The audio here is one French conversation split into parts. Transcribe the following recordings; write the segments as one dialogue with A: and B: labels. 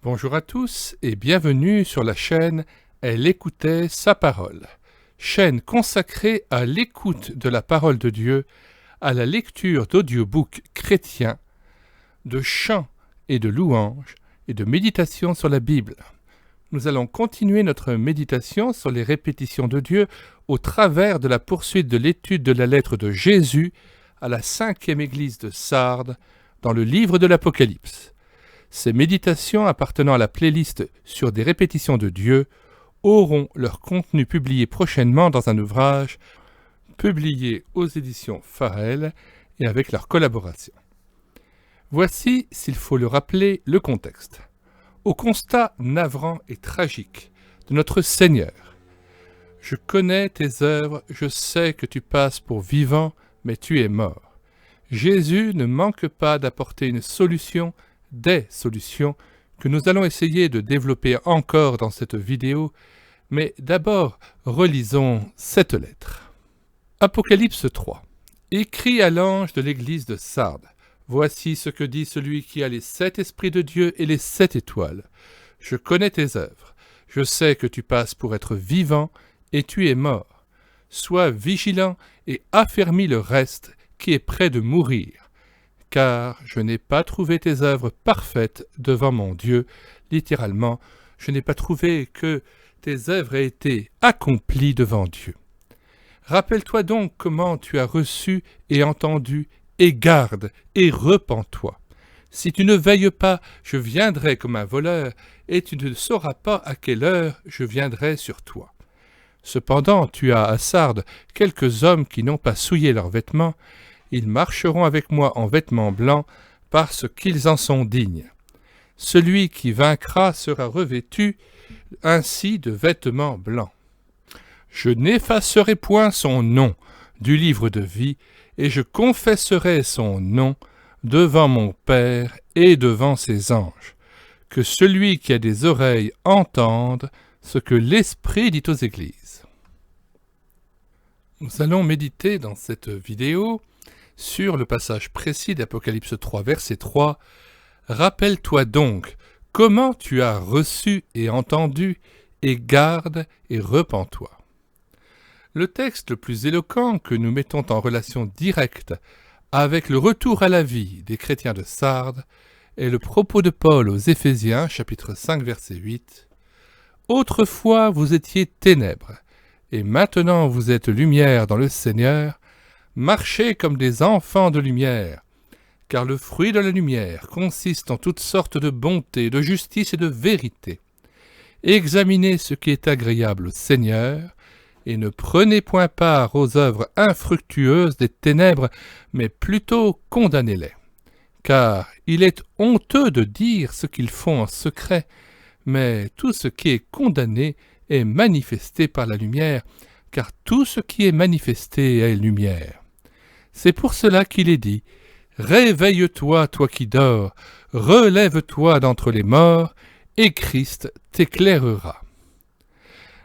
A: Bonjour à tous et bienvenue sur la chaîne Elle écoutait sa parole, chaîne consacrée à l'écoute de la parole de Dieu, à la lecture d'audiobooks chrétiens, de chants et de louanges et de méditation sur la Bible. Nous allons continuer notre méditation sur les répétitions de Dieu au travers de la poursuite de l'étude de la lettre de Jésus à la 5e église de Sardes dans le livre de l'Apocalypse. Ces méditations appartenant à la playlist sur des répétitions de Dieu auront leur contenu publié prochainement dans un ouvrage publié aux éditions Farel et avec leur collaboration. Voici, s'il faut le rappeler, le contexte. Au constat navrant et tragique de notre Seigneur. « Je connais tes œuvres, je sais que tu passes pour vivant, mais tu es mort. » Jésus ne manque pas d'apporter une solution, des solutions que nous allons essayer de développer encore dans cette vidéo, mais d'abord relisons cette lettre. Apocalypse 3. Écrit à l'ange de l'église de Sardes. Voici ce que dit celui qui a les 7 esprits de Dieu et les 7 étoiles. Je connais tes œuvres. Je sais que tu passes pour être vivant et tu es mort. Sois vigilant et affermis le reste qui est près de mourir. Car je n'ai pas trouvé tes œuvres parfaites devant mon Dieu. Littéralement, je n'ai pas trouvé que tes œuvres aient été accomplies devant Dieu. Rappelle-toi donc comment tu as reçu et entendu, et garde, et repens-toi. Si tu ne veilles pas, je viendrai comme un voleur, et tu ne sauras pas à quelle heure je viendrai sur toi. Cependant, tu as à Sardes quelques hommes qui n'ont pas souillé leurs vêtements. Ils marcheront avec moi en vêtements blancs, parce qu'ils en sont dignes. Celui qui vaincra sera revêtu ainsi de vêtements blancs. Je n'effacerai point son nom du livre de vie, et je confesserai son nom devant mon Père et devant ses anges. Que celui qui a des oreilles entende ce que l'Esprit dit aux églises. Nous allons méditer dans cette vidéo sur le passage précis d'Apocalypse 3, verset 3. « Rappelle-toi donc comment tu as reçu et entendu, et garde et repens-toi. » Le texte le plus éloquent que nous mettons en relation directe avec le retour à la vie des chrétiens de Sardes est le propos de Paul aux Éphésiens, chapitre 5, verset 8. « Autrefois vous étiez ténèbres, et maintenant vous êtes lumière dans le Seigneur. Marchez comme des enfants de lumière, car le fruit de la lumière consiste en toutes sortes de bonté, de justice et de vérité. Examinez ce qui est agréable au Seigneur, et ne prenez point part aux œuvres infructueuses des ténèbres, mais plutôt condamnez-les. Car il est honteux de dire ce qu'ils font en secret, mais tout ce qui est condamné est manifesté par la lumière, car tout ce qui est manifesté est lumière. C'est pour cela qu'il est dit « Réveille-toi, toi qui dors, relève-toi d'entre les morts, et Christ t'éclairera. »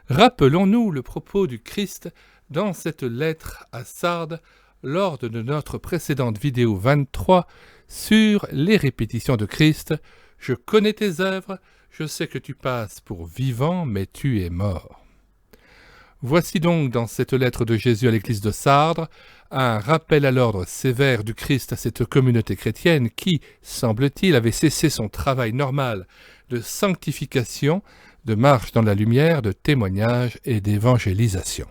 A: Rappelons-nous le propos du Christ dans cette lettre à Sardes lors de notre précédente vidéo 23 sur les répétitions de Christ. « Je connais tes œuvres, je sais que tu passes pour vivant, mais tu es mort. » Voici donc dans cette lettre de Jésus à l'église de Sardes un rappel à l'ordre sévère du Christ à cette communauté chrétienne qui, semble-t-il, avait cessé son travail normal de sanctification, de marche dans la lumière, de témoignage et d'évangélisation.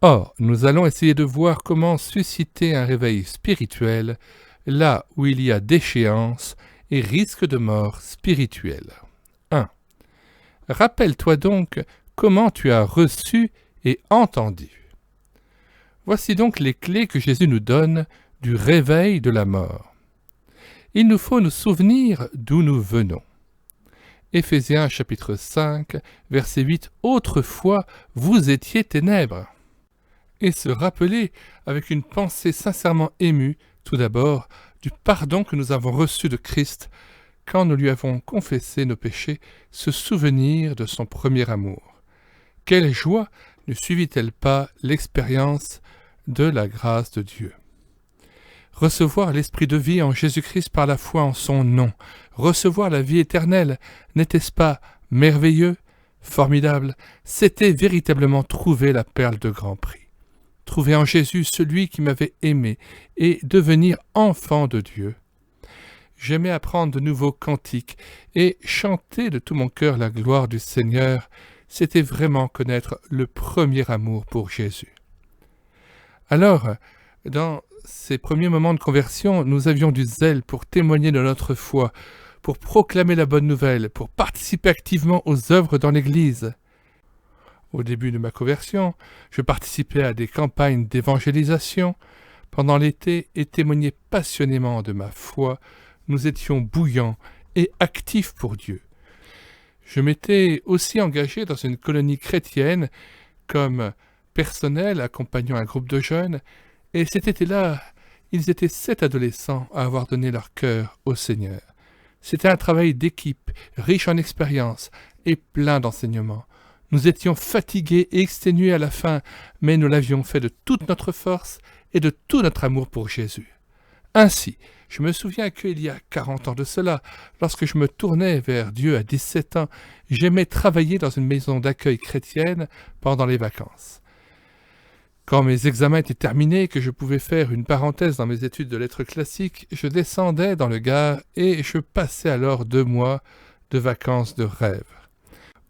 A: Or, nous allons essayer de voir comment susciter un réveil spirituel là où il y a déchéance et risque de mort spirituelle. 1. Rappelle-toi donc comment tu as reçu et entendu. Voici donc les clés que Jésus nous donne du réveil de la mort. Il nous faut nous souvenir d'où nous venons. Éphésiens chapitre 5, verset 8, « Autrefois, vous étiez ténèbres. » Et se rappeler avec une pensée sincèrement émue, tout d'abord, du pardon que nous avons reçu de Christ quand nous lui avons confessé nos péchés, se souvenir de son premier amour. Quelle joie ne suivit-elle pas l'expérience de la grâce de Dieu? Recevoir l'esprit de vie en Jésus-Christ par la foi en son nom, recevoir la vie éternelle, n'était-ce pas merveilleux, formidable? C'était véritablement trouver la perle de grand prix. Trouver en Jésus celui qui m'avait aimé et devenir enfant de Dieu. J'aimais apprendre de nouveaux cantiques et chanter de tout mon cœur la gloire du Seigneur. C'était vraiment connaître le premier amour pour Jésus. Alors, dans ces premiers moments de conversion, nous avions du zèle pour témoigner de notre foi, pour proclamer la bonne nouvelle, pour participer activement aux œuvres dans l'Église. Au début de ma conversion, je participais à des campagnes d'évangélisation pendant l'été et témoignais passionnément de ma foi. Nous étions bouillants et actifs pour Dieu. Je m'étais aussi engagé dans une colonie chrétienne comme personnel accompagnant un groupe de jeunes, et cet été-là, ils étaient 7 adolescents à avoir donné leur cœur au Seigneur. C'était un travail d'équipe, riche en expérience et plein d'enseignements. Nous étions fatigués et exténués à la fin, mais nous l'avions fait de toute notre force et de tout notre amour pour Jésus. Ainsi, je me souviens qu'il y a 40 ans de cela, lorsque je me tournais vers Dieu à 17 ans, j'aimais travailler dans une maison d'accueil chrétienne pendant les vacances. Quand mes examens étaient terminés et que je pouvais faire une parenthèse dans mes études de lettres classiques, je descendais dans le Gard et je passais alors 2 mois de vacances de rêve.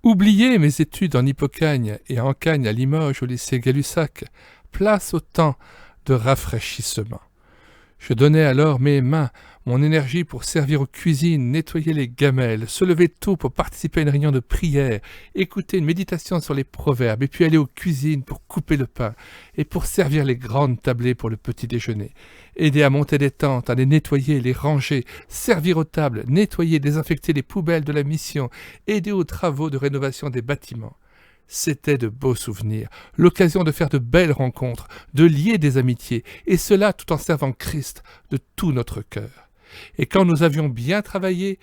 A: Oublier mes études en Hippocagne et en Cagne à Limoges au lycée Gay-Lussac, place au temps de rafraîchissement. Je donnais alors mes mains, mon énergie pour servir aux cuisines, nettoyer les gamelles, se lever tôt pour participer à une réunion de prière, écouter une méditation sur les proverbes, et puis aller aux cuisines pour couper le pain, et pour servir les grandes tablées pour le petit déjeuner, aider à monter des tentes, à les nettoyer, les ranger, servir aux tables, nettoyer, désinfecter les poubelles de la mission, aider aux travaux de rénovation des bâtiments. C'étaient de beaux souvenirs, l'occasion de faire de belles rencontres, de lier des amitiés, et cela tout en servant Christ de tout notre cœur. Et quand nous avions bien travaillé,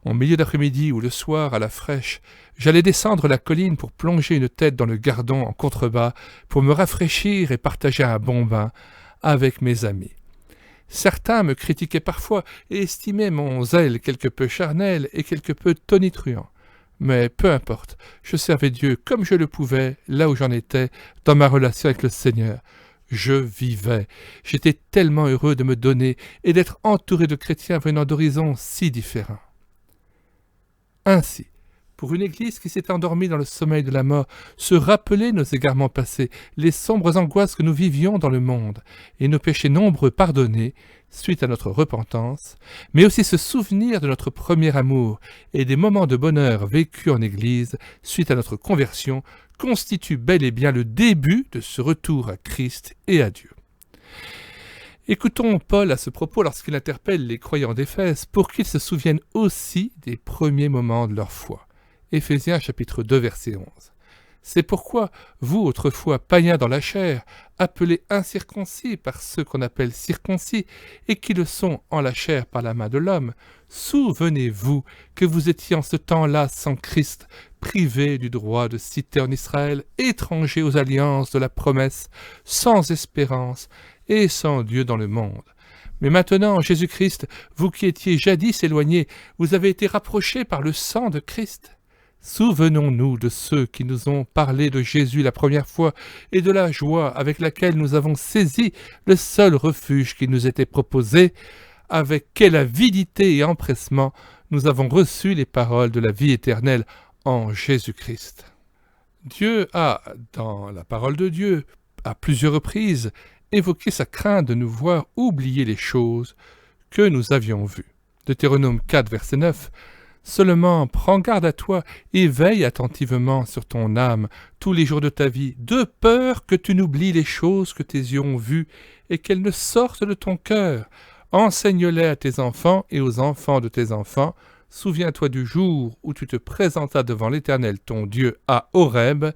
A: en milieu d'après-midi ou le soir à la fraîche, j'allais descendre la colline pour plonger une tête dans le Gardon en contrebas, pour me rafraîchir et partager un bon bain avec mes amis. Certains me critiquaient parfois et estimaient mon zèle quelque peu charnel et quelque peu tonitruant. Mais peu importe, je servais Dieu comme je le pouvais, là où j'en étais, dans ma relation avec le Seigneur. Je vivais. J'étais tellement heureux de me donner et d'être entouré de chrétiens venant d'horizons si différents. Ainsi, pour une Église qui s'est endormie dans le sommeil de la mort, se rappeler nos égarements passés, les sombres angoisses que nous vivions dans le monde, et nos péchés nombreux pardonnés, suite à notre repentance, mais aussi se souvenir de notre premier amour et des moments de bonheur vécus en Église suite à notre conversion, constitue bel et bien le début de ce retour à Christ et à Dieu. Écoutons Paul à ce propos lorsqu'il interpelle les croyants d'Éphèse pour qu'ils se souviennent aussi des premiers moments de leur foi. Éphésiens chapitre 2 verset 11. C'est pourquoi, vous autrefois païens dans la chair, appelés incirconcis par ceux qu'on appelle circoncis, et qui le sont en la chair par la main de l'homme, souvenez-vous que vous étiez en ce temps-là sans Christ, privés du droit de cité en Israël, étrangers aux alliances de la promesse, sans espérance et sans Dieu dans le monde. Mais maintenant, en Jésus-Christ, vous qui étiez jadis éloignés, vous avez été rapprochés par le sang de Christ. Souvenons-nous de ceux qui nous ont parlé de Jésus la première fois et de la joie avec laquelle nous avons saisi le seul refuge qui nous était proposé. Avec quelle avidité et empressement nous avons reçu les paroles de la vie éternelle en Jésus-Christ. Dieu a, dans la parole de Dieu, à plusieurs reprises, évoqué sa crainte de nous voir oublier les choses que nous avions vues. Deutéronome 4, verset 9. Seulement, prends garde à toi et veille attentivement sur ton âme tous les jours de ta vie, de peur que tu n'oublies les choses que tes yeux ont vues et qu'elles ne sortent de ton cœur. Enseigne-les à tes enfants et aux enfants de tes enfants. Souviens-toi du jour où tu te présentas devant l'Éternel ton Dieu à Horeb,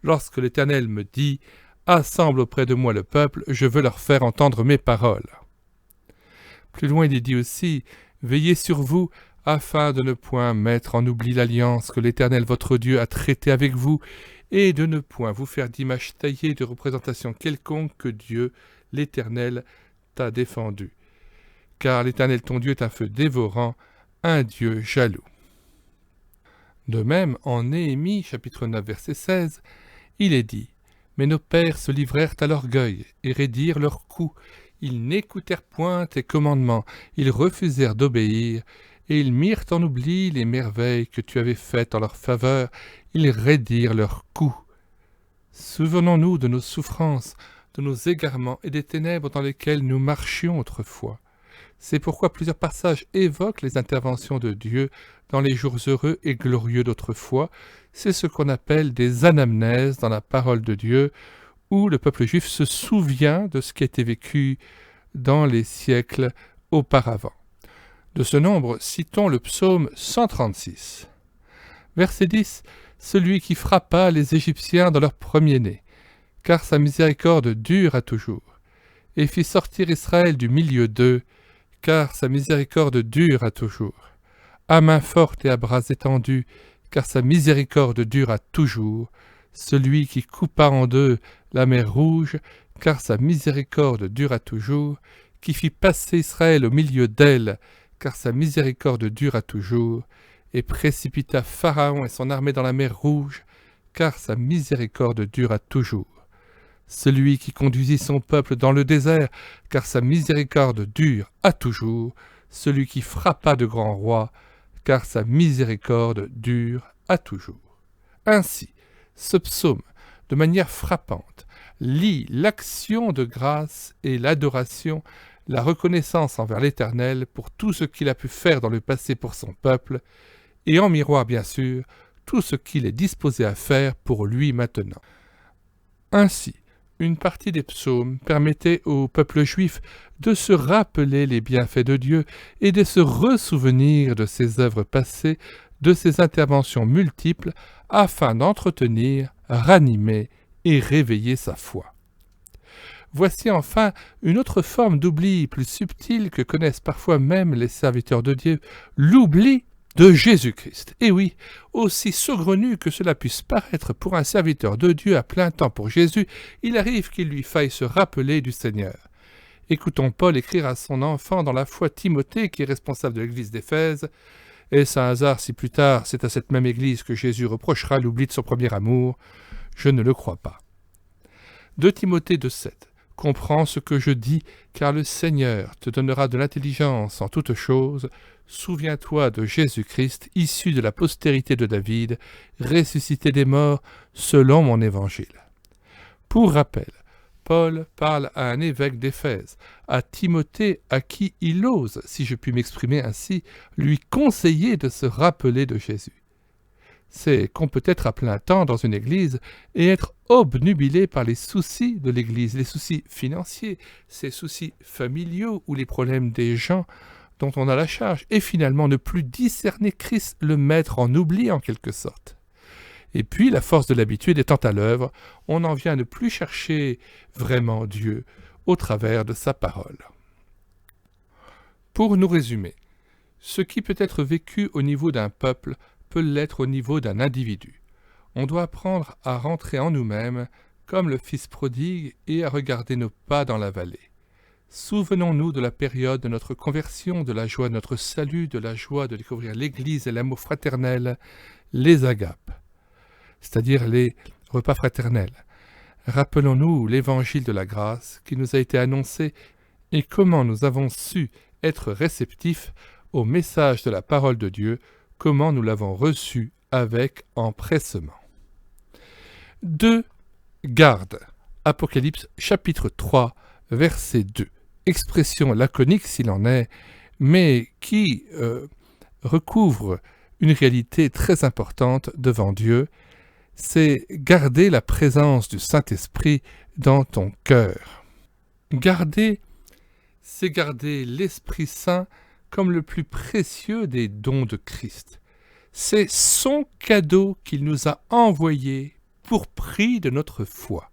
A: lorsque l'Éternel me dit « Assemble auprès de moi le peuple, je veux leur faire entendre mes paroles. » Plus loin, il est dit aussi « Veillez sur vous, afin de ne point mettre en oubli l'alliance que l'Éternel votre Dieu a traitée avec vous, et de ne point vous faire d'image taillée de représentation quelconque que Dieu, l'Éternel, t'a défendu. » car l'Éternel ton Dieu est un feu dévorant, un Dieu jaloux. De même, en Néhémie, chapitre 9, verset 16, il est dit « Mais nos pères se livrèrent à l'orgueil et raidirent leurs coups. Ils n'écoutèrent point tes commandements, ils refusèrent d'obéir, et ils mirent en oubli les merveilles que tu avais faites en leur faveur, ils raidirent leurs coups. Souvenons-nous de nos souffrances, de nos égarements et des ténèbres dans lesquelles nous marchions autrefois. C'est pourquoi plusieurs passages évoquent les interventions de Dieu dans les jours heureux et glorieux d'autrefois. C'est ce qu'on appelle des anamnèses dans la parole de Dieu, où le peuple juif se souvient de ce qui a été vécu dans les siècles auparavant. De ce nombre, citons le psaume 136. Verset 10. « Celui qui frappa les Égyptiens dans leur premier-né, car sa miséricorde dure à toujours, et fit sortir Israël du milieu d'eux, car sa miséricorde dure à toujours. À main forte et à bras étendus, car sa miséricorde dure à toujours. Celui qui coupa en deux la mer rouge, car sa miséricorde dure à toujours, qui fit passer Israël au milieu d'elle, car sa miséricorde dure à toujours, et précipita Pharaon et son armée dans la mer rouge, car sa miséricorde dure à toujours. Celui qui conduisit son peuple dans le désert, car sa miséricorde dure à toujours. Celui qui frappa de grands rois, car sa miséricorde dure à toujours. » Ainsi, ce psaume, de manière frappante, lie l'action de grâce et l'adoration, la reconnaissance envers l'Éternel pour tout ce qu'il a pu faire dans le passé pour son peuple, et en miroir, bien sûr, tout ce qu'il est disposé à faire pour lui maintenant. Ainsi, une partie des psaumes permettait au peuple juif de se rappeler les bienfaits de Dieu et de se ressouvenir de ses œuvres passées, de ses interventions multiples, afin d'entretenir, ranimer et réveiller sa foi. Voici enfin une autre forme d'oubli plus subtile que connaissent parfois même les serviteurs de Dieu, l'oubli de Jésus-Christ. Et oui, aussi saugrenu que cela puisse paraître pour un serviteur de Dieu à plein temps pour Jésus, il arrive qu'il lui faille se rappeler du Seigneur. Écoutons Paul écrire à son enfant dans la foi Timothée, qui est responsable de l'église d'Éphèse. Est-ce un hasard si plus tard c'est à cette même église que Jésus reprochera l'oubli de son premier amour? Je ne le crois pas. 2 Timothée 2,7. Comprends ce que je dis, car le Seigneur te donnera de l'intelligence en toutes choses. Souviens-toi de Jésus-Christ, issu de la postérité de David, ressuscité des morts selon mon évangile. Pour rappel, Paul parle à un évêque d'Éphèse, à Timothée, à qui il ose, si je puis m'exprimer ainsi, lui conseiller de se rappeler de Jésus. C'est qu'on peut être à plein temps dans une église et être obnubilé par les soucis de l'église, les soucis financiers, ces soucis familiaux ou les problèmes des gens dont on a la charge, et finalement ne plus discerner Christ, le mettre en oubli en quelque sorte. Et puis, la force de l'habitude étant à l'œuvre, on en vient à ne plus chercher vraiment Dieu au travers de sa parole. Pour nous résumer, ce qui peut être vécu au niveau d'un peuple peut l'être au niveau d'un individu. On doit apprendre à rentrer en nous-mêmes, comme le fils prodigue, et à regarder nos pas dans la vallée. Souvenons-nous de la période de notre conversion, de la joie de notre salut, de la joie de découvrir l'Église et l'amour fraternel, les agapes, c'est-à-dire les repas fraternels. Rappelons-nous l'Évangile de la grâce qui nous a été annoncé et comment nous avons su être réceptifs au message de la parole de Dieu, comment nous l'avons reçu avec empressement. 2. Garde. Apocalypse chapitre 3, verset 2. Expression laconique s'il en est, mais qui recouvre une réalité très importante devant Dieu, c'est garder la présence du Saint-Esprit dans ton cœur. Garder, c'est garder l'Esprit Saint comme le plus précieux des dons de Christ. C'est son cadeau qu'il nous a envoyé pour prix de notre foi.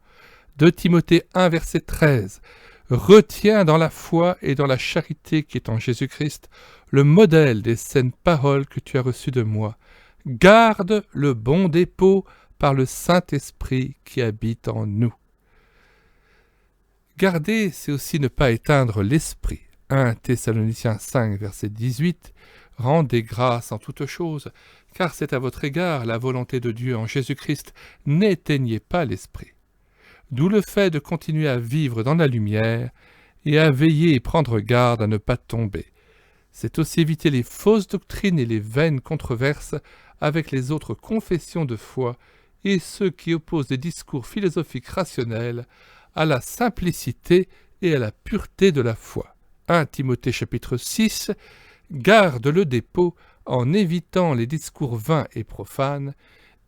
A: 2 Timothée 1, verset 13. Retiens dans la foi et dans la charité qui est en Jésus-Christ le modèle des saines paroles que tu as reçues de moi. Garde le bon dépôt par le Saint-Esprit qui habite en nous. Garder, c'est aussi ne pas éteindre l'esprit. 1 Thessaloniciens 5, verset 18, « Rendez grâce en toutes choses, car c'est à votre égard la volonté de Dieu en Jésus-Christ, n'éteignez pas l'esprit. » D'où le fait de continuer à vivre dans la lumière et à veiller et prendre garde à ne pas tomber. C'est aussi éviter les fausses doctrines et les vaines controverses avec les autres confessions de foi et ceux qui opposent des discours philosophiques rationnels à la simplicité et à la pureté de la foi. 1 Timothée chapitre 6, garde le dépôt en évitant les discours vains et profanes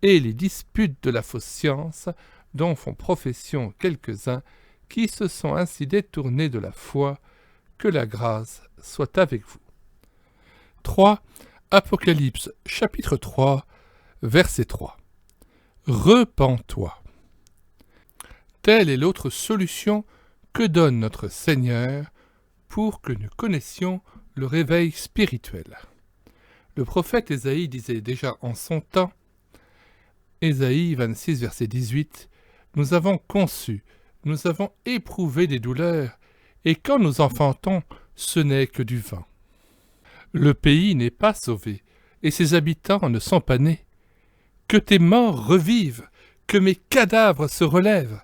A: et les disputes de la fausse science dont font profession quelques-uns qui se sont ainsi détournés de la foi. Que la grâce soit avec vous. 3. Apocalypse chapitre 3, verset 3. Repens-toi. Telle est l'autre solution que donne notre Seigneur pour que nous connaissions le réveil spirituel. Le prophète Ésaïe disait déjà en son temps, Ésaïe 26, verset 18, « Nous avons conçu, nous avons éprouvé des douleurs, et quand nous enfantons, ce n'est que du vent. Le pays n'est pas sauvé, et ses habitants ne sont pas nés. Que tes morts revivent, que mes cadavres se relèvent.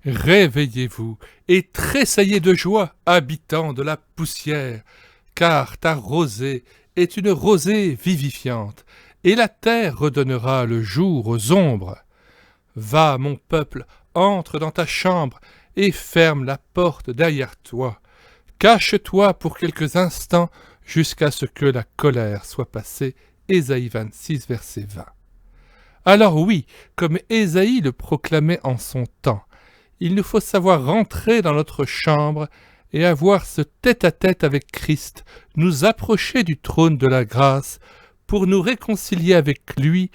A: Réveillez-vous et tressaillez de joie, habitants de la poussière, car ta rosée est une rosée vivifiante, et la terre redonnera le jour aux ombres. Va, mon peuple, entre dans ta chambre et ferme la porte derrière toi. Cache-toi pour quelques instants jusqu'à ce que la colère soit passée. » Ésaïe 26, verset 20. Alors oui, comme Ésaïe le proclamait en son temps, il nous faut savoir rentrer dans notre chambre et avoir ce tête-à-tête avec Christ, nous approcher du trône de la grâce pour nous réconcilier avec lui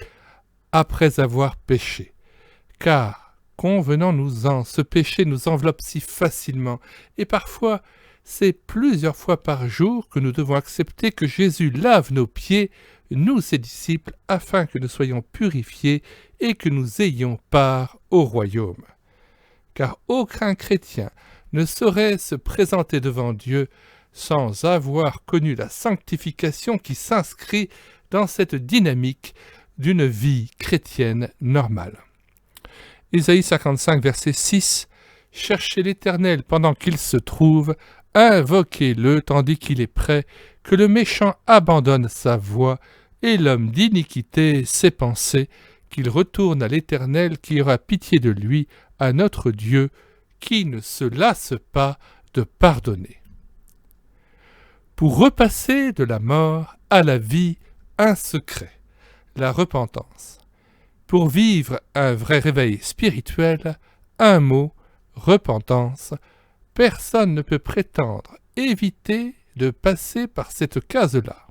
A: après avoir péché. Car, convenons-nous-en, ce péché nous enveloppe si facilement, et parfois, c'est plusieurs fois par jour que nous devons accepter que Jésus lave nos pieds, nous ses disciples, afin que nous soyons purifiés et que nous ayons part au royaume. Car aucun chrétien ne saurait se présenter devant Dieu sans avoir connu la sanctification qui s'inscrit dans cette dynamique d'une vie chrétienne normale. Ésaïe 55, verset 6, « Cherchez l'Éternel pendant qu'il se trouve, invoquez-le tandis qu'il est prêt, que le méchant abandonne sa voie et l'homme d'iniquité ses pensées, qu'il retourne à l'Éternel qui aura pitié de lui, à notre Dieu, qui ne se lasse pas de pardonner. » Pour repasser de la mort à la vie, un secret, la repentance. Pour vivre un vrai réveil spirituel, un mot, repentance, personne ne peut prétendre éviter de passer par cette case-là.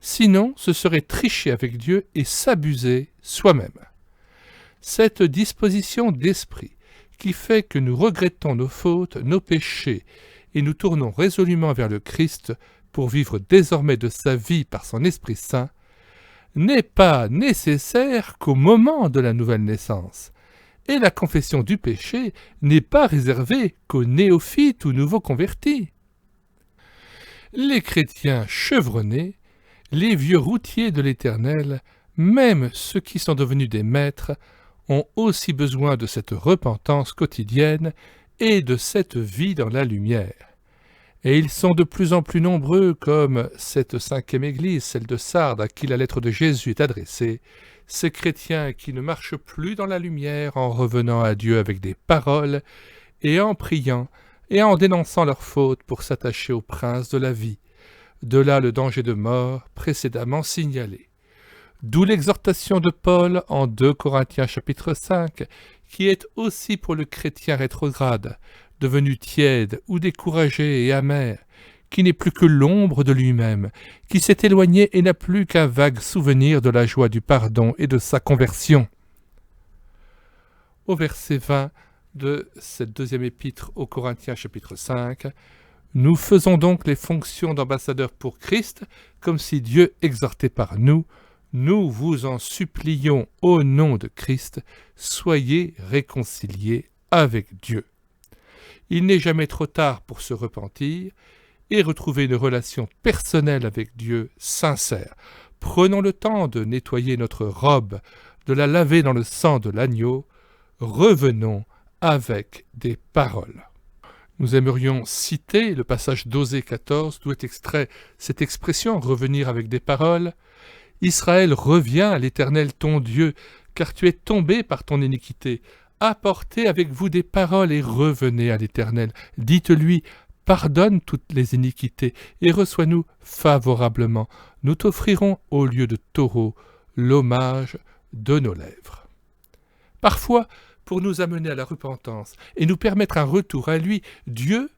A: Sinon, ce serait tricher avec Dieu et s'abuser soi-même. Cette disposition d'esprit qui fait que nous regrettons nos fautes, nos péchés, et nous tournons résolument vers le Christ pour vivre désormais de sa vie par son Esprit Saint, n'est pas nécessaire qu'au moment de la nouvelle naissance, et la confession du péché n'est pas réservée qu'aux néophytes ou nouveaux convertis. Les chrétiens chevronnés, les vieux routiers de l'Éternel, même ceux qui sont devenus des maîtres, ont aussi besoin de cette repentance quotidienne et de cette vie dans la lumière. Et ils sont de plus en plus nombreux, comme cette 5e Église, celle de Sardes, à qui la lettre de Jésus est adressée, ces chrétiens qui ne marchent plus dans la lumière en revenant à Dieu avec des paroles, et en priant, et en dénonçant leurs fautes pour s'attacher au prince de la vie. De là le danger de mort précédemment signalé. D'où l'exhortation de Paul en 2 Corinthiens chapitre 5, qui est aussi pour le chrétien rétrograde, devenu tiède ou découragé et amer, qui n'est plus que l'ombre de lui-même, qui s'est éloigné et n'a plus qu'un vague souvenir de la joie du pardon et de sa conversion. Au verset 20 de cette deuxième épître aux Corinthiens chapitre 5, « Nous faisons donc les fonctions d'ambassadeurs pour Christ, comme si Dieu exhortait par nous. Nous vous en supplions au nom de Christ, soyez réconciliés avec Dieu. » Il n'est jamais trop tard pour se repentir et retrouver une relation personnelle avec Dieu sincère. Prenons le temps de nettoyer notre robe, de la laver dans le sang de l'agneau. Revenons avec des paroles. Nous aimerions citer le passage d'Osée 14, d'où est extrait cette expression « revenir avec des paroles ». Israël, reviens à l'Éternel ton Dieu, car tu es tombé par ton iniquité. Apportez avec vous des paroles et revenez à l'Éternel. Dites-lui, pardonne toutes les iniquités et reçois-nous favorablement. Nous t'offrirons au lieu de taureau l'hommage de nos lèvres. Parfois, pour nous amener à la repentance et nous permettre un retour à lui, Dieu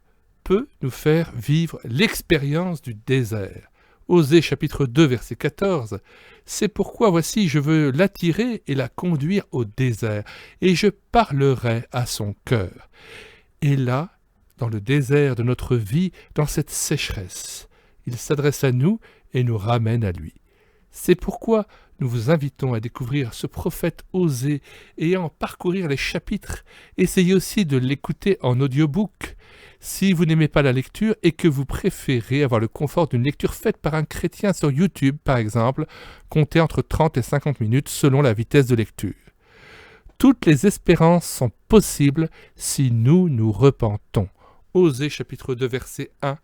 A: peut nous faire vivre l'expérience du désert. Osée chapitre 2 verset 14, « C'est pourquoi voici je veux l'attirer et la conduire au désert, et je parlerai à son cœur. » Et là, dans le désert de notre vie, dans cette sécheresse, il s'adresse à nous et nous ramène à lui. C'est pourquoi nous vous invitons à découvrir ce prophète Osée et à en parcourir les chapitres. Essayez aussi de l'écouter en audiobook. Si vous n'aimez pas la lecture et que vous préférez avoir le confort d'une lecture faite par un chrétien sur YouTube, par exemple, comptez entre 30 et 50 minutes selon la vitesse de lecture. Toutes les espérances sont possibles si nous nous repentons. Osée chapitre 2 verset 1.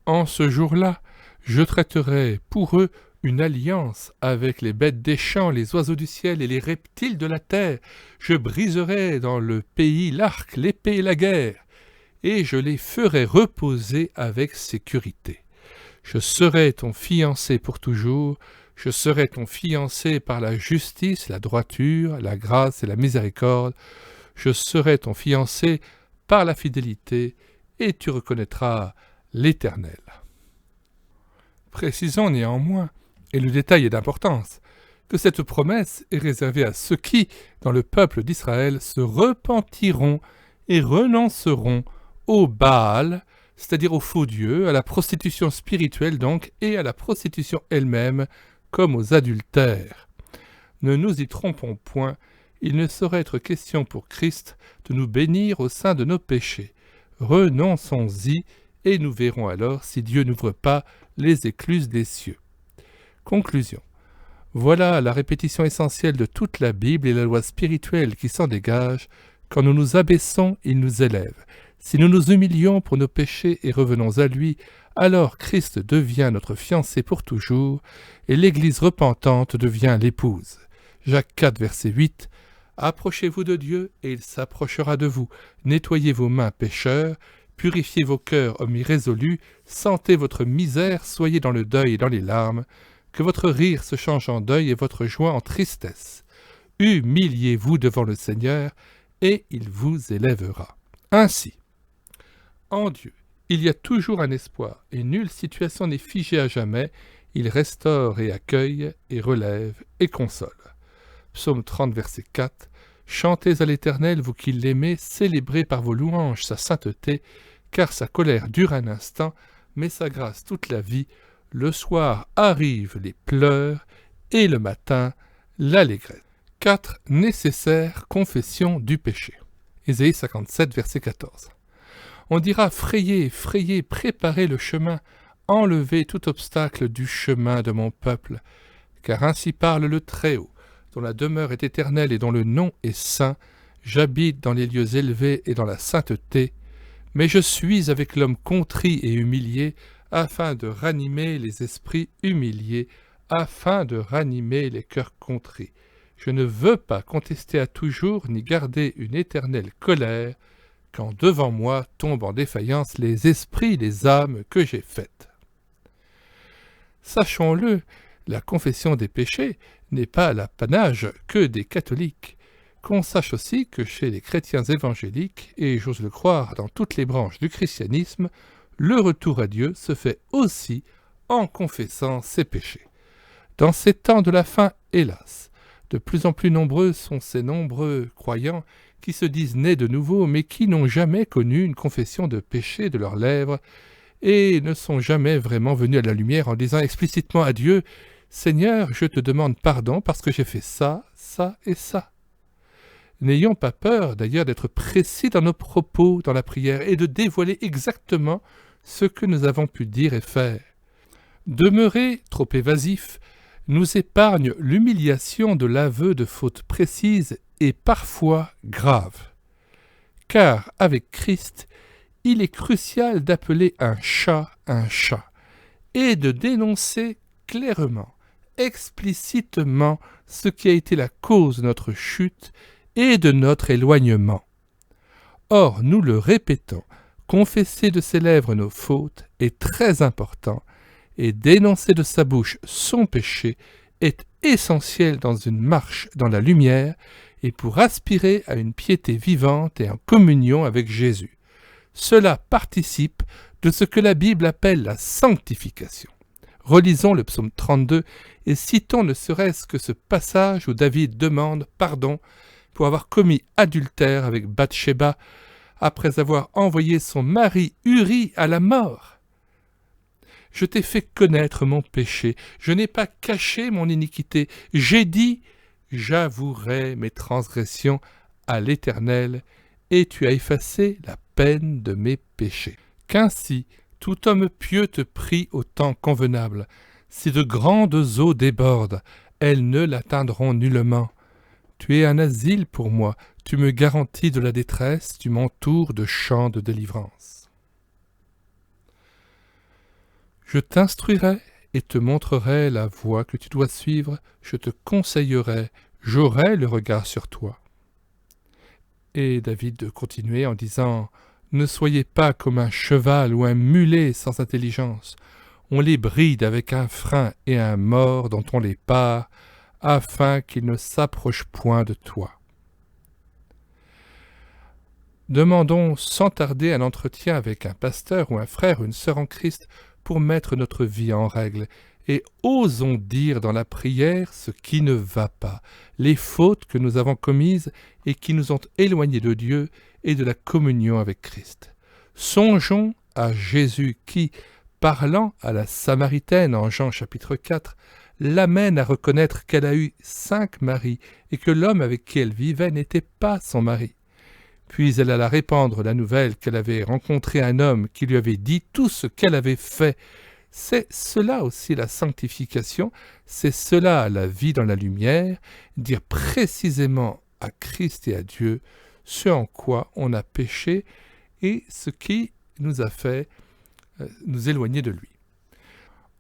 A: En ce jour-là, je traiterai pour eux une alliance avec les bêtes des champs, les oiseaux du ciel et les reptiles de la terre. Je briserai dans le pays l'arc, l'épée et la guerre, et je les ferai reposer avec sécurité. Je serai ton fiancé pour toujours, je serai ton fiancé par la justice, la droiture, la grâce et la miséricorde. Je serai ton fiancé par la fidélité, et tu reconnaîtras l'Éternel. Précisons néanmoins, et le détail est d'importance, que cette promesse est réservée à ceux qui, dans le peuple d'Israël, se repentiront et renonceront au Baal, c'est-à-dire au faux Dieu, à la prostitution spirituelle donc, et à la prostitution elle-même, comme aux adultères. Ne nous y trompons point, il ne saurait être question pour Christ de nous bénir au sein de nos péchés. Renonçons-y, et nous verrons alors si Dieu n'ouvre pas les écluses des cieux. Conclusion. Voilà la répétition essentielle de toute la Bible et la loi spirituelle qui s'en dégage. Quand nous nous abaissons, il nous élève. Si nous nous humilions pour nos péchés et revenons à lui, alors Christ devient notre fiancé pour toujours, et l'Église repentante devient l'épouse. Jacques 4, verset 8. « Approchez-vous de Dieu, et il s'approchera de vous. Nettoyez vos mains, pécheurs, purifiez vos cœurs, hommes irrésolus, sentez votre misère, soyez dans le deuil et dans les larmes, que votre rire se change en deuil et votre joie en tristesse. Humiliez-vous devant le Seigneur, et il vous élèvera. » Ainsi, en Dieu, il y a toujours un espoir, et nulle situation n'est figée à jamais. Il restaure et accueille, et relève et console. Psaume 30, verset 4. « Chantez à l'Éternel, vous qui l'aimez, célébrez par vos louanges sa sainteté, car sa colère dure un instant, mais sa grâce toute la vie. Le soir arrivent les pleurs, et le matin, l'allégresse. » 4 nécessaires confessions du péché. Ésaïe 57, verset 14. On dira « Frayez, frayez, préparez le chemin, enlevez tout obstacle du chemin de mon peuple, car ainsi parle le Très-Haut, dont la demeure est éternelle et dont le nom est saint. J'habite dans les lieux élevés et dans la sainteté, mais je suis avec l'homme contrit et humilié, afin de ranimer les esprits humiliés, afin de ranimer les cœurs contrits. Je ne veux pas contester à toujours, ni garder une éternelle colère, quand devant moi tombent en défaillance les esprits, les âmes que j'ai faites. » Sachons-le, la confession des péchés n'est pas l'apanage que des catholiques. Qu'on sache aussi que chez les chrétiens évangéliques, et j'ose le croire dans toutes les branches du christianisme, le retour à Dieu se fait aussi en confessant ses péchés. Dans ces temps de la fin, hélas, de plus en plus nombreux sont ces nombreux croyants qui se disent nés de nouveau, mais qui n'ont jamais connu une confession de péché de leurs lèvres et ne sont jamais vraiment venus à la lumière en disant explicitement à Dieu « Seigneur, je te demande pardon parce que j'ai fait ça, ça et ça. » N'ayons pas peur d'ailleurs d'être précis dans nos propos dans la prière et de dévoiler exactement ce que nous avons pu dire et faire. Demeurer trop évasif nous épargne l'humiliation de l'aveu de fautes précises et parfois graves. Car avec Christ, il est crucial d'appeler un chat et de dénoncer clairement, explicitement ce qui a été la cause de notre chute et de notre éloignement. Or, nous le répétons, confesser de ses lèvres nos fautes est très important, et dénoncer de sa bouche son péché est essentiel dans une marche dans la lumière et pour aspirer à une piété vivante et en communion avec Jésus. Cela participe de ce que la Bible appelle la sanctification. Relisons le psaume 32 et citons ne serait-ce que ce passage où David demande pardon pour avoir commis adultère avec Bathsheba après avoir envoyé son mari Uri à la mort. Je t'ai fait connaître mon péché, je n'ai pas caché mon iniquité, j'ai dit, j'avouerai mes transgressions à l'Éternel, et tu as effacé la peine de mes péchés. Qu'ainsi tout homme pieux te prie au temps convenable. Si de grandes eaux débordent, elles ne l'atteindront nullement. Tu es un asile pour moi, tu me garantis de la détresse, tu m'entoures de chants de délivrance. Je t'instruirai et te montrerai la voie que tu dois suivre, je te conseillerai, j'aurai le regard sur toi. Et David de continuer en disant « Ne soyez pas comme un cheval ou un mulet sans intelligence. On les bride avec un frein et un mors dont on les part, afin qu'ils ne s'approchent point de toi. » Demandons sans tarder un entretien avec un pasteur ou un frère ou une sœur en Christ pour mettre notre vie en règle, et osons dire dans la prière ce qui ne va pas, les fautes que nous avons commises et qui nous ont éloignés de Dieu et de la communion avec Christ. Songeons à Jésus qui, parlant à la Samaritaine en Jean chapitre 4, l'amène à reconnaître qu'elle a eu 5 maris et que l'homme avec qui elle vivait n'était pas son mari. Puis elle alla répandre la nouvelle qu'elle avait rencontré un homme qui lui avait dit tout ce qu'elle avait fait. C'est cela aussi la sanctification, c'est cela la vie dans la lumière, dire précisément à Christ et à Dieu ce en quoi on a péché et ce qui nous a fait nous éloigner de lui.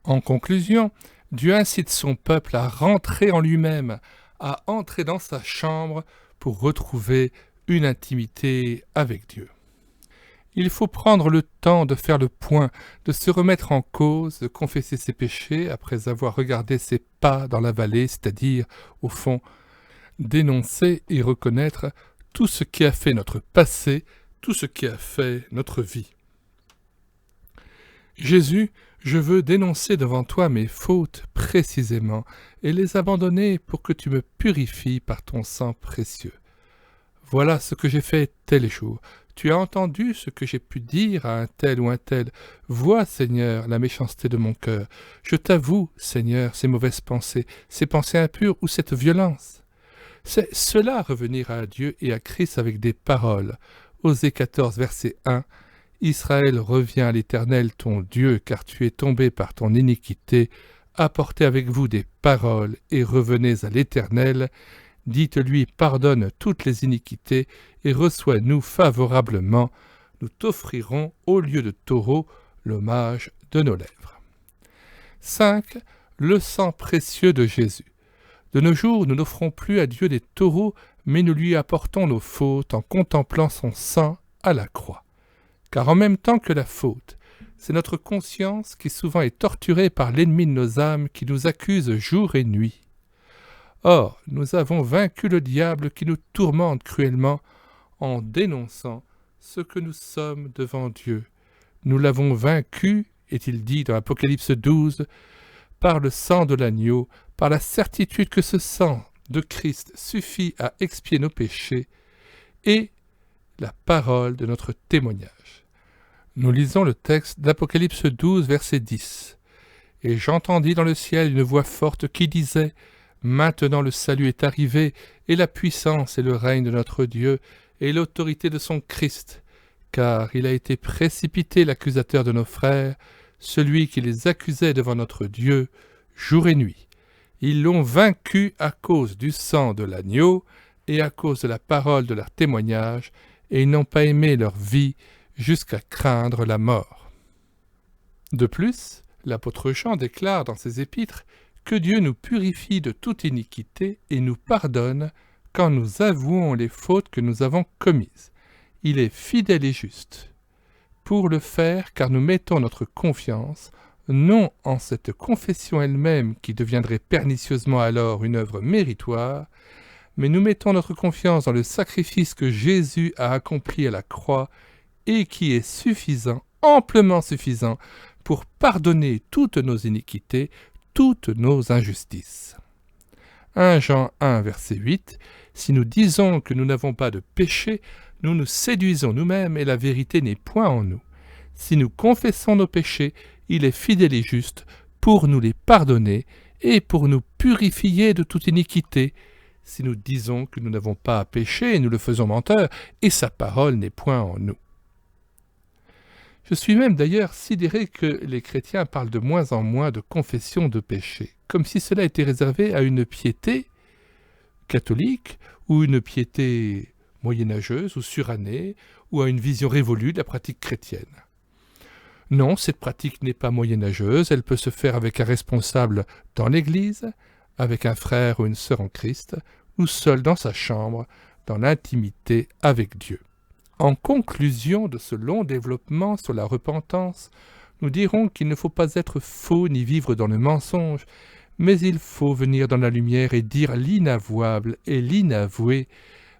A: En conclusion, Dieu incite son peuple à rentrer en lui-même, à entrer dans sa chambre pour retrouver une intimité avec Dieu. Il faut prendre le temps de faire le point, de se remettre en cause, de confesser ses péchés après avoir regardé ses pas dans la vallée, c'est-à-dire, au fond, dénoncer et reconnaître tout ce qui a fait notre passé, tout ce qui a fait notre vie. Jésus, je veux dénoncer devant toi mes fautes précisément et les abandonner pour que tu me purifies par ton sang précieux. Voilà ce que j'ai fait tel jour. Tu as entendu ce que j'ai pu dire à un tel ou un tel. Vois, Seigneur, la méchanceté de mon cœur. Je t'avoue, Seigneur, ces mauvaises pensées, ces pensées impures ou cette violence. C'est cela revenir à Dieu et à Christ avec des paroles. Osée 14, verset 1. Israël, reviens à l'Éternel ton Dieu, car tu es tombé par ton iniquité. Apportez avec vous des paroles et revenez à l'Éternel. Dites-lui, pardonne toutes les iniquités et reçois-nous favorablement. Nous t'offrirons, au lieu de taureau, l'hommage de nos lèvres. 5. Le sang précieux de Jésus. De nos jours, nous n'offrons plus à Dieu des taureaux, mais nous lui apportons nos fautes en contemplant son sang à la croix. Car en même temps que la faute, c'est notre conscience qui souvent est torturée par l'ennemi de nos âmes qui nous accuse jour et nuit. Or, nous avons vaincu le diable qui nous tourmente cruellement en dénonçant ce que nous sommes devant Dieu. Nous l'avons vaincu, est-il dit dans Apocalypse 12, par le sang de l'agneau, par la certitude que ce sang de Christ suffit à expier nos péchés, et la parole de notre témoignage. Nous lisons le texte d'Apocalypse 12, verset 10. « Et j'entendis dans le ciel une voix forte qui disait « Maintenant le salut est arrivé, et la puissance et le règne de notre Dieu, et l'autorité de son Christ, car il a été précipité l'accusateur de nos frères, celui qui les accusait devant notre Dieu, jour et nuit. Ils l'ont vaincu à cause du sang de l'agneau et à cause de la parole de leur témoignage, et ils n'ont pas aimé leur vie jusqu'à craindre la mort. De plus, l'apôtre Jean déclare dans ses épîtres que Dieu nous purifie de toute iniquité et nous pardonne quand nous avouons les fautes que nous avons commises. Il est fidèle et juste pour le faire, car nous mettons notre confiance non en cette confession elle-même qui deviendrait pernicieusement alors une œuvre méritoire, mais nous mettons notre confiance dans le sacrifice que Jésus a accompli à la croix et qui est suffisant, amplement suffisant, pour pardonner toutes nos iniquités, toutes nos injustices. 1 Jean 1, verset 8, « Si nous disons que nous n'avons pas de péché, nous nous séduisons nous-mêmes et la vérité n'est point en nous. Si nous confessons nos péchés, il est fidèle et juste pour nous les pardonner et pour nous purifier de toute iniquité. Si nous disons que nous n'avons pas à pécher, nous le faisons menteur, et sa parole n'est point en nous. » Je suis même d'ailleurs sidéré que les chrétiens parlent de moins en moins de confession de péché, comme si cela était réservé à une piété catholique ou une piété moyenâgeuse ou surannée ou à une vision révolue de la pratique chrétienne. Non, cette pratique n'est pas moyenâgeuse, elle peut se faire avec un responsable dans l'Église, avec un frère ou une sœur en Christ, ou seul dans sa chambre, dans l'intimité avec Dieu. En conclusion de ce long développement sur la repentance, nous dirons qu'il ne faut pas être faux ni vivre dans le mensonge, mais il faut venir dans la lumière et dire l'inavouable et l'inavoué,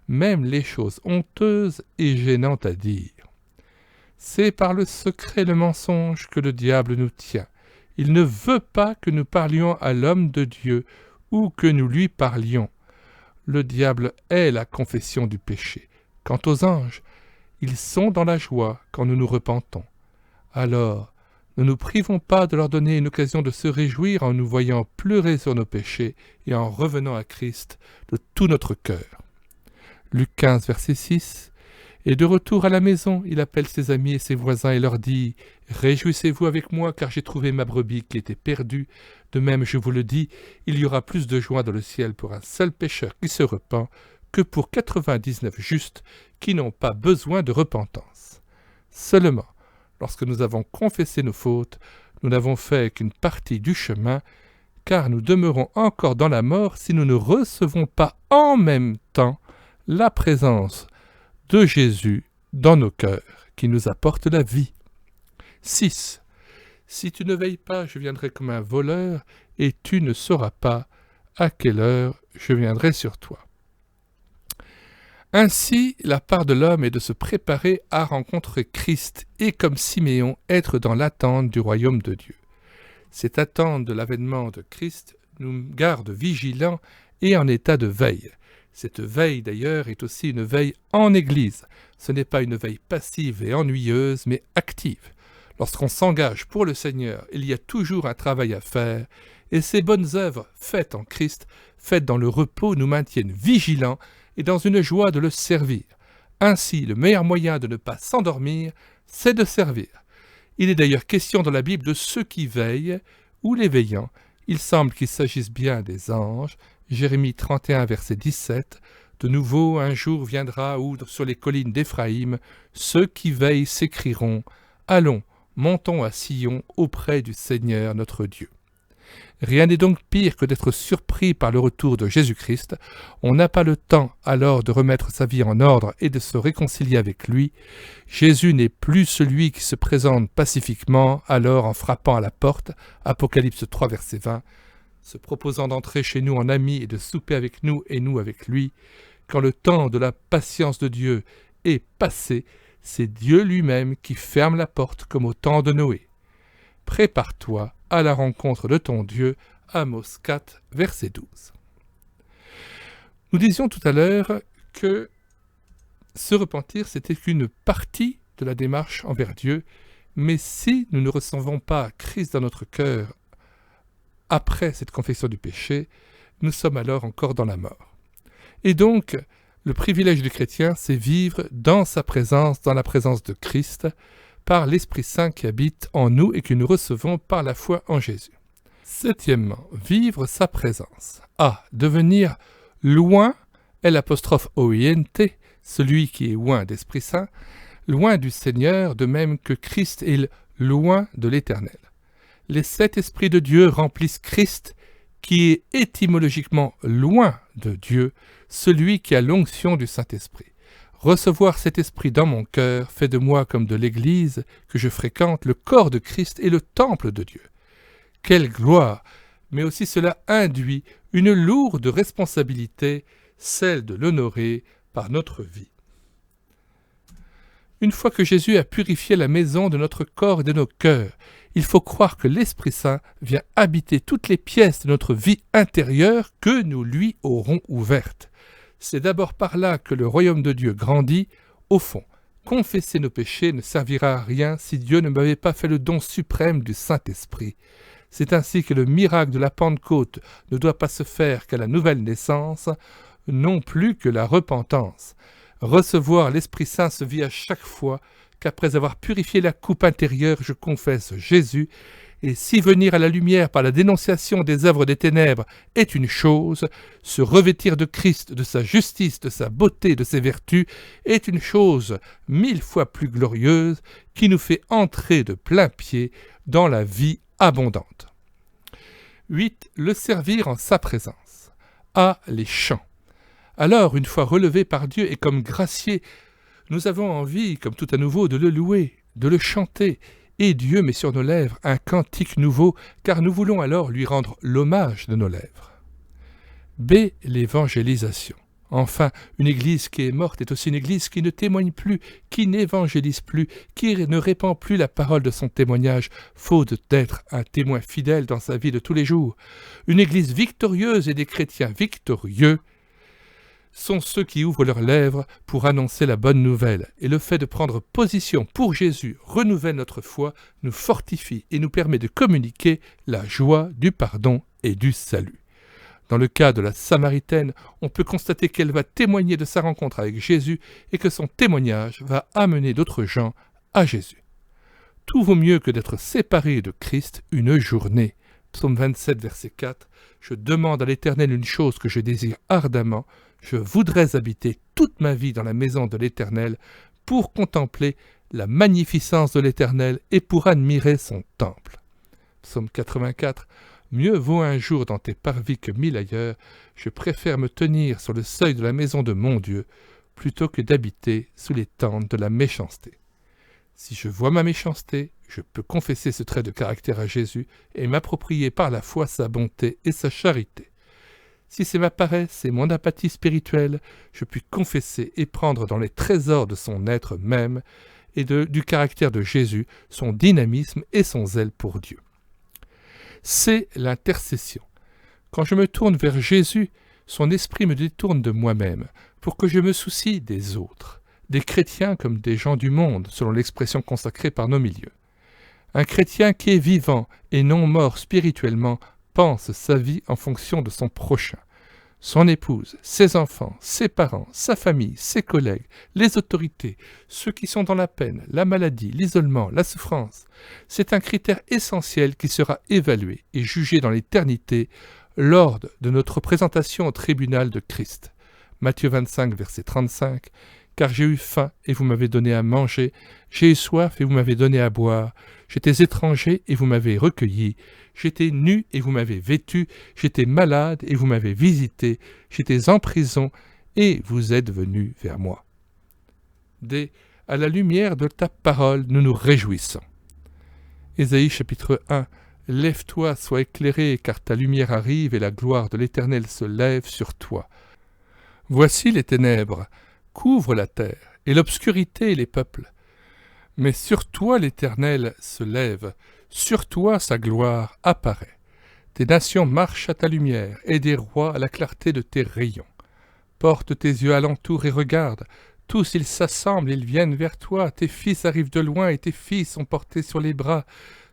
A: même les choses honteuses et gênantes à dire. C'est par le secret le mensonge que le diable nous tient. Il ne veut pas que nous parlions à l'homme de Dieu ou que nous lui parlions. Le diable est la confession du péché. Quant aux anges, ils sont dans la joie quand nous nous repentons. Alors, ne nous privons pas de leur donner une occasion de se réjouir en nous voyant pleurer sur nos péchés et en revenant à Christ de tout notre cœur. Luc 15, verset 6. Et de retour à la maison, il appelle ses amis et ses voisins et leur dit « Réjouissez-vous avec moi, car j'ai trouvé ma brebis qui était perdue. De même, je vous le dis, il y aura plus de joie dans le ciel pour un seul pécheur qui se repent que pour 99 justes qui n'ont pas besoin de repentance. Seulement, lorsque nous avons confessé nos fautes, nous n'avons fait qu'une partie du chemin, car nous demeurons encore dans la mort si nous ne recevons pas en même temps la présence de Jésus dans nos cœurs, qui nous apporte la vie. 6. Si tu ne veilles pas, je viendrai comme un voleur, et tu ne sauras pas à quelle heure je viendrai sur toi. Ainsi, la part de l'homme est de se préparer à rencontrer Christ et, comme Siméon, être dans l'attente du royaume de Dieu. Cette attente de l'avènement de Christ nous garde vigilants et en état de veille. Cette veille, d'ailleurs, est aussi une veille en Église. Ce n'est pas une veille passive et ennuyeuse, mais active. Lorsqu'on s'engage pour le Seigneur, il y a toujours un travail à faire, et ces bonnes œuvres faites en Christ, faites dans le repos, nous maintiennent vigilants et dans une joie de le servir. Ainsi, le meilleur moyen de ne pas s'endormir, c'est de servir. Il est d'ailleurs question dans la Bible de ceux qui veillent ou les veillants. Il semble qu'il s'agisse bien des anges. Jérémie 31, verset 17. De nouveau, un jour viendra où, sur les collines d'Éphraïm, ceux qui veillent s'écrieront « Allons, montons à Sion auprès du Seigneur notre Dieu ». Rien n'est donc pire que d'être surpris par le retour de Jésus-Christ. On n'a pas le temps alors de remettre sa vie en ordre et de se réconcilier avec lui. Jésus n'est plus celui qui se présente pacifiquement alors en frappant à la porte, Apocalypse 3, verset 20, se proposant d'entrer chez nous en ami et de souper avec nous et nous avec lui. Quand le temps de la patience de Dieu est passé, c'est Dieu lui-même qui ferme la porte comme au temps de Noé. Prépare-toi à la rencontre de ton Dieu, Amos 4, verset 12. Nous disions tout à l'heure que se repentir, c'était qu'une partie de la démarche envers Dieu, mais si nous ne recevons pas Christ dans notre cœur après cette confession du péché, nous sommes alors encore dans la mort. Et donc, le privilège du chrétien, c'est vivre dans sa présence, dans la présence de Christ, par l'Esprit Saint qui habite en nous et que nous recevons par la foi en Jésus. Septièmement, vivre sa présence. Devenir loin, L''OINT, celui qui est loin d'Esprit Saint, loin du Seigneur, de même que Christ est loin de l'Éternel. Les 7 esprits de Dieu remplissent Christ, qui est étymologiquement loin de Dieu, celui qui a l'onction du Saint-Esprit. Recevoir cet esprit dans mon cœur fait de moi, comme de l'Église que je fréquente, le corps de Christ et le temple de Dieu. Quelle gloire! Mais aussi cela induit une lourde responsabilité, celle de l'honorer par notre vie. Une fois que Jésus a purifié la maison de notre corps et de nos cœurs, il faut croire que l'Esprit Saint vient habiter toutes les pièces de notre vie intérieure que nous lui aurons ouvertes. C'est d'abord par là que le royaume de Dieu grandit. Au fond, confesser nos péchés ne servira à rien si Dieu ne m'avait pas fait le don suprême du Saint-Esprit. C'est ainsi que le miracle de la Pentecôte ne doit pas se faire qu'à la nouvelle naissance, non plus que la repentance. Recevoir l'Esprit Saint se vit à chaque fois qu'après avoir purifié la coupe intérieure, je confesse Jésus, et si venir à la lumière par la dénonciation des œuvres des ténèbres est une chose, se revêtir de Christ, de sa justice, de sa beauté, de ses vertus, est une chose 1000 fois plus glorieuse qui nous fait entrer de plein pied dans la vie abondante. 8. Le servir en sa présence. Les chants. Alors, une fois relevés par Dieu et comme graciés, nous avons envie, comme tout à nouveau, de le louer, de le chanter, et Dieu met sur nos lèvres un cantique nouveau, car nous voulons alors lui rendre l'hommage de nos lèvres. B. L'évangélisation. Enfin, une église qui est morte est aussi une église qui ne témoigne plus, qui n'évangélise plus, qui ne répand plus la parole de son témoignage, faute d'être un témoin fidèle dans sa vie de tous les jours. Une église victorieuse et des chrétiens victorieux sont ceux qui ouvrent leurs lèvres pour annoncer la bonne nouvelle. Et le fait de prendre position pour Jésus renouvelle notre foi, nous fortifie et nous permet de communiquer la joie du pardon et du salut. Dans le cas de la Samaritaine, on peut constater qu'elle va témoigner de sa rencontre avec Jésus et que son témoignage va amener d'autres gens à Jésus. Tout vaut mieux que d'être séparé de Christ une journée. Psaume 27, verset 4. Je demande à l'Éternel une chose que je désire ardemment. Je voudrais habiter toute ma vie dans la maison de l'Éternel pour contempler la magnificence de l'Éternel et pour admirer son temple. Psaume 84. Mieux vaut un jour dans tes parvis que 1000 ailleurs. Je préfère me tenir sur le seuil de la maison de mon Dieu plutôt que d'habiter sous les tentes de la méchanceté. Si je vois ma méchanceté, je peux confesser ce trait de caractère à Jésus et m'approprier par la foi sa bonté et sa charité. Si c'est ma paresse et mon apathie spirituelle, je puis confesser et prendre dans les trésors de son être même et du caractère de Jésus son dynamisme et son zèle pour Dieu. C'est l'intercession. Quand je me tourne vers Jésus, son esprit me détourne de moi-même pour que je me soucie des autres, des chrétiens comme des gens du monde, selon l'expression consacrée par nos milieux. Un chrétien qui est vivant et non mort spirituellement pense sa vie en fonction de son prochain. Son épouse, ses enfants, ses parents, sa famille, ses collègues, les autorités, ceux qui sont dans la peine, la maladie, l'isolement, la souffrance. C'est un critère essentiel qui sera évalué et jugé dans l'éternité lors de notre présentation au tribunal de Christ. Matthieu 25, verset 35. « Car j'ai eu faim et vous m'avez donné à manger, j'ai eu soif et vous m'avez donné à boire, j'étais étranger et vous m'avez recueilli, j'étais nu et vous m'avez vêtu, j'étais malade et vous m'avez visité, j'étais en prison et vous êtes venus vers moi. » D. À la lumière de ta parole, nous nous réjouissons. Ésaïe chapitre 1. Lève-toi, sois éclairé, car ta lumière arrive et la gloire de l'Éternel se lève sur toi. Voici les ténèbres couvrent la terre, et l'obscurité les peuples. Mais sur toi l'Éternel se lève, sur toi sa gloire apparaît. Des nations marchent à ta lumière, et des rois à la clarté de tes rayons. Porte tes yeux alentour et regarde, tous ils s'assemblent, ils viennent vers toi, tes fils arrivent de loin et tes filles sont portés sur les bras.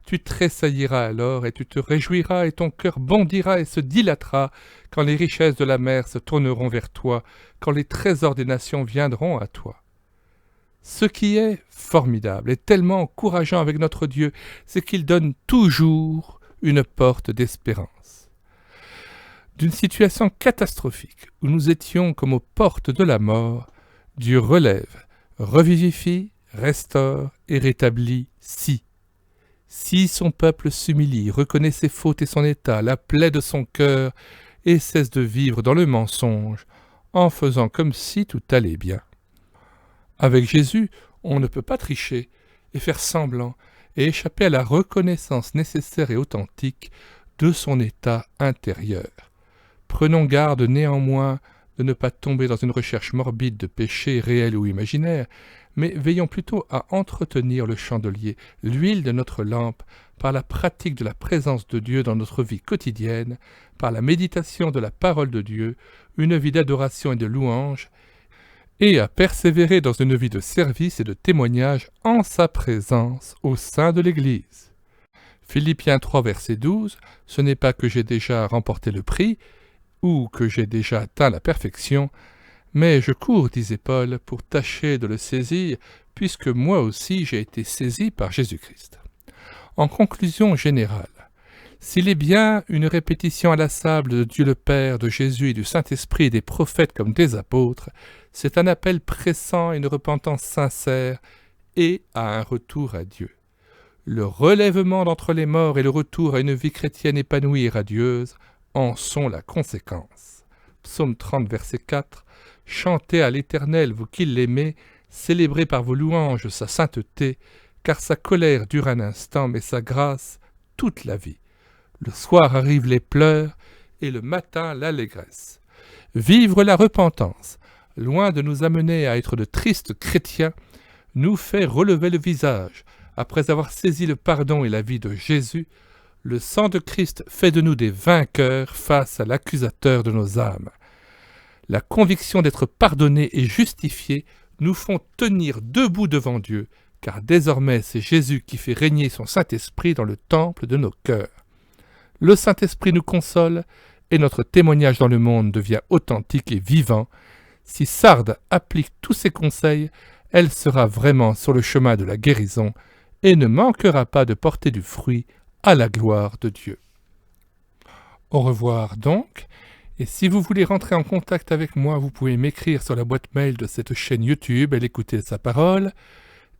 A: Tu tressailliras alors et tu te réjouiras et ton cœur bondira et se dilatera quand les richesses de la mer se tourneront vers toi, quand les trésors des nations viendront à toi. Ce qui est formidable et tellement encourageant avec notre Dieu, c'est qu'il donne toujours une porte d'espérance. D'une situation catastrophique où nous étions comme aux portes de la mort, Dieu relève, revivifie, restaure et rétablit si son peuple s'humilie, reconnaît ses fautes et son état, la plaie de son cœur et cesse de vivre dans le mensonge en faisant comme si tout allait bien. Avec Jésus, on ne peut pas tricher et faire semblant et échapper à la reconnaissance nécessaire et authentique de son état intérieur. Prenons garde néanmoins de ne pas tomber dans une recherche morbide de péché réel ou imaginaire, mais veillons plutôt à entretenir le chandelier, l'huile de notre lampe, par la pratique de la présence de Dieu dans notre vie quotidienne, par la méditation de la parole de Dieu, une vie d'adoration et de louange, et à persévérer dans une vie de service et de témoignage en sa présence au sein de l'Église. Philippiens 3, verset 12, « Ce n'est pas que j'ai déjà remporté le prix, ou que j'ai déjà atteint la perfection, mais je cours, disait Paul, pour tâcher de le saisir, puisque moi aussi j'ai été saisi par Jésus-Christ. » En conclusion générale, s'il est bien une répétition inlassable de Dieu le Père, de Jésus et du Saint-Esprit et des prophètes comme des apôtres, c'est un appel pressant à une repentance sincère et à un retour à Dieu. Le relèvement d'entre les morts et le retour à une vie chrétienne épanouie et radieuse en sont la conséquence. Psaume 30, verset 4. « Chantez à l'Éternel, vous qui l'aimez, célébrez par vos louanges sa sainteté, car sa colère dure un instant, mais sa grâce toute la vie. Le soir arrivent les pleurs, et le matin l'allégresse. Vivre la repentance, loin de nous amener à être de tristes chrétiens, nous fait relever le visage. Après avoir saisi le pardon et la vie de Jésus, le sang de Christ fait de nous des vainqueurs face à l'accusateur de nos âmes. La conviction d'être pardonnés et justifiés nous font tenir debout devant Dieu, car désormais c'est Jésus qui fait régner son Saint-Esprit dans le temple de nos cœurs. Le Saint-Esprit nous console et notre témoignage dans le monde devient authentique et vivant. Si Sardes applique tous ses conseils, elle sera vraiment sur le chemin de la guérison et ne manquera pas de porter du fruit à la gloire de Dieu. Au revoir donc, et si vous voulez rentrer en contact avec moi, vous pouvez m'écrire sur la boîte mail de cette chaîne YouTube, Elle écoutait sa parole,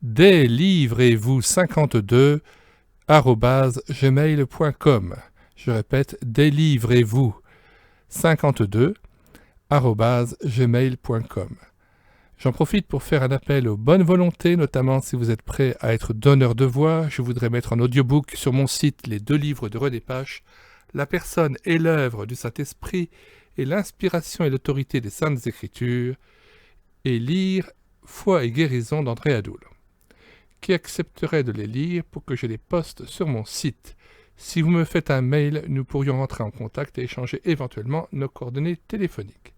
A: délivrez-vous52@gmail.com. Je répète, délivrez-vous52@gmail.com. J'en profite pour faire un appel aux bonnes volontés, notamment si vous êtes prêts à être donneur de voix. Je voudrais mettre en audiobook sur mon site les 2 livres de René Pache, La personne et l'œuvre du Saint-Esprit et l'inspiration et l'autorité des Saintes Écritures, et lire Foi et guérison d'André Adoul. Qui accepterait de les lire pour que je les poste sur mon site? Si vous me faites un mail, nous pourrions rentrer en contact et échanger éventuellement nos coordonnées téléphoniques.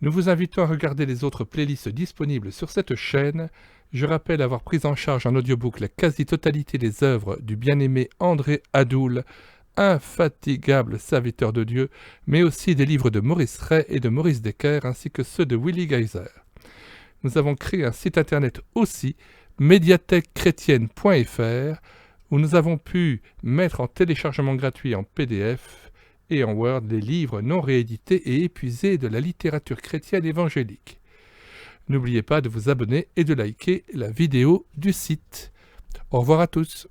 A: Nous vous invitons à regarder les autres playlists disponibles sur cette chaîne. Je rappelle avoir pris en charge en audiobook la quasi-totalité des œuvres du bien-aimé André Adoul, infatigable serviteur de Dieu, mais aussi des livres de Maurice Ray et de Maurice Decker, ainsi que ceux de Willy Geyser. Nous avons créé un site internet aussi, médiathèquechrétienne.fr, où nous avons pu mettre en téléchargement gratuit en PDF et en Word les livres non réédités et épuisés de la littérature chrétienne évangélique. N'oubliez pas de vous abonner et de liker la vidéo du site. Au revoir à tous.